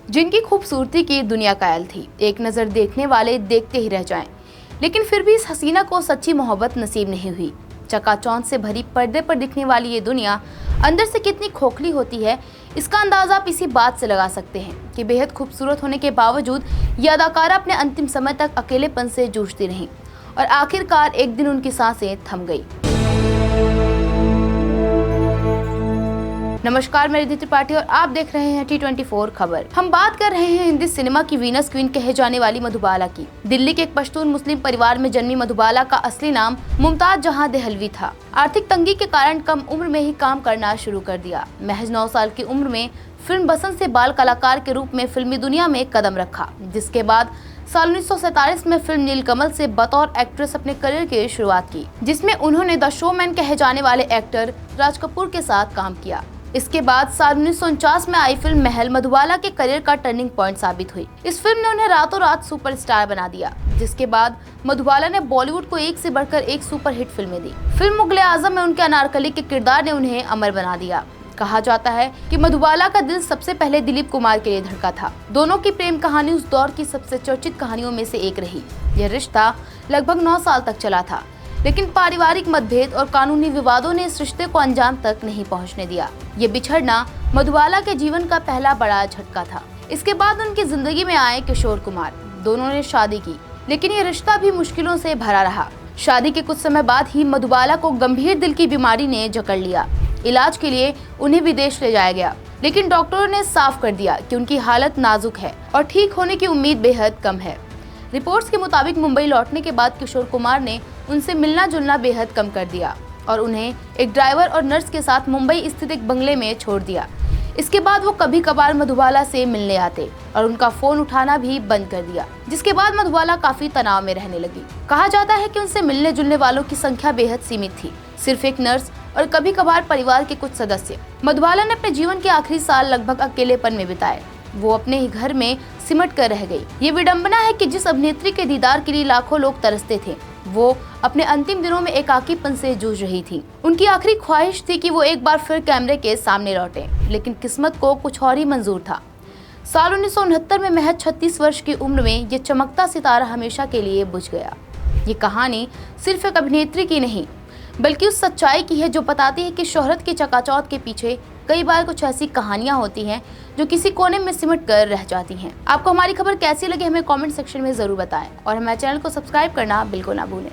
जिनकी खूबसूरती की दुनिया कायल थी। एक नज़र देखने वाले देखते ही रह जाएं। लेकिन फिर भी इस हसीना को सच्ची मोहब्बत नसीब नहीं हुई। चकाचौंध से भरी पर्दे पर दिखने वाली ये दुनिया अंदर से कितनी खोखली होती है, इसका अंदाजा आप इसी बात से लगा सकते हैं कि बेहद खूबसूरत होने के बावजूद ये अदाकारा अपने अंतिम समय तक अकेलेपन से जूझती रहीं और आखिरकार एक दिन उनकी सांसें थम गई। नमस्कार, मैं रिद्धि त्रिपाठी और आप देख रहे हैं T24 खबर। हम बात कर रहे हैं हिंदी सिनेमा की वीनस क्वीन कहे जाने वाली मधुबाला की। दिल्ली के एक पश्तून मुस्लिम परिवार में जन्मी मधुबाला का असली नाम मुमताज जहां देहलवी था। आर्थिक तंगी के कारण कम उम्र में ही काम करना शुरू कर दिया। महज 9 साल की उम्र में फिल्म बसंत से बाल कलाकार के रूप में फिल्मी दुनिया में कदम रखा, जिसके बाद साल 1947 में फिल्म नीलकमल से बतौर एक्ट्रेस अपने करियर की शुरुआत की, जिसमें उन्होंने द शोमैन कहे जाने वाले एक्टर राज कपूर के साथ काम किया। इसके बाद साल 1949 में आई फिल्म महल मधुबाला के करियर का टर्निंग पॉइंट साबित हुई। इस फिल्म ने उन्हें रातों रात सुपरस्टार बना दिया, जिसके बाद मधुबाला ने बॉलीवुड को एक से बढ़कर एक सुपरहिट फिल्में दी। फिल्म मुगले आजम में उनके अनारकली के किरदार ने उन्हें अमर बना दिया। कहा जाता है कि मधुबाला का दिल सबसे पहले दिलीप कुमार के लिए धड़का था। दोनों की प्रेम कहानी उस दौर की सबसे चर्चित कहानियों में से एक रही। यह रिश्ता लगभग 9 साल तक चला था, लेकिन पारिवारिक मतभेद और कानूनी विवादों ने इस रिश्ते को अंजाम तक नहीं पहुंचने दिया। ये बिछड़ना मधुबाला के जीवन का पहला बड़ा झटका था। इसके बाद उनकी जिंदगी में आए किशोर कुमार। दोनों ने शादी की, लेकिन ये रिश्ता भी मुश्किलों से भरा रहा। शादी के कुछ समय बाद ही मधुबाला को गंभीर दिल की बीमारी ने जकड़ लिया। इलाज के लिए उन्हें विदेश ले जाया गया, लेकिन डॉक्टरों ने साफ कर दिया कि उनकी हालत नाजुक है और ठीक होने की उम्मीद बेहद कम है। रिपोर्ट्स के मुताबिक मुंबई लौटने के बाद किशोर कुमार ने उनसे मिलना जुलना बेहद कम कर दिया और उन्हें एक ड्राइवर और नर्स के साथ मुंबई स्थित एक बंगले में छोड़ दिया। इसके बाद वो कभी कभार मधुबाला से मिलने आते और उनका फोन उठाना भी बंद कर दिया, जिसके बाद मधुबाला काफी तनाव में रहने लगी। कहा जाता है कि उनसे मिलने जुलने वालों की संख्या बेहद सीमित थी, सिर्फ एक नर्स और कभी कभार परिवार के कुछ सदस्य। मधुबाला ने अपने जीवन के आखिरी साल लगभग अकेलेपन में बिताए। वो अपने ही घर में सिमट कर रह गई। ये विडंबना है कि जिस अभिनेत्री के दीदार के लिए लाखों लोग तरसते थे, वो अपने अंतिम दिनों में एकाकीपन से जूझ रही थी। उनकी आखिरी ख्वाहिश थी कि वो एक बार फिर कैमरे के सामने लौटे, लेकिन किस्मत को कुछ और ही मंजूर था। साल 1969 में महज 36 वर्ष की उम्र में ये चमकता सितारा हमेशा के लिए बुझ गया। ये कहानी सिर्फ एक अभिनेत्री की नहीं, बल्कि उस सच्चाई की है जो बताती है कि शोहरत की चकाचौंध के पीछे कई बार कुछ ऐसी कहानियां होती हैं जो किसी कोने में सिमट कर रह जाती हैं। आपको हमारी खबर कैसी लगी हमें कमेंट सेक्शन में जरूर बताएं और हमारे चैनल को सब्सक्राइब करना बिल्कुल ना भूलें।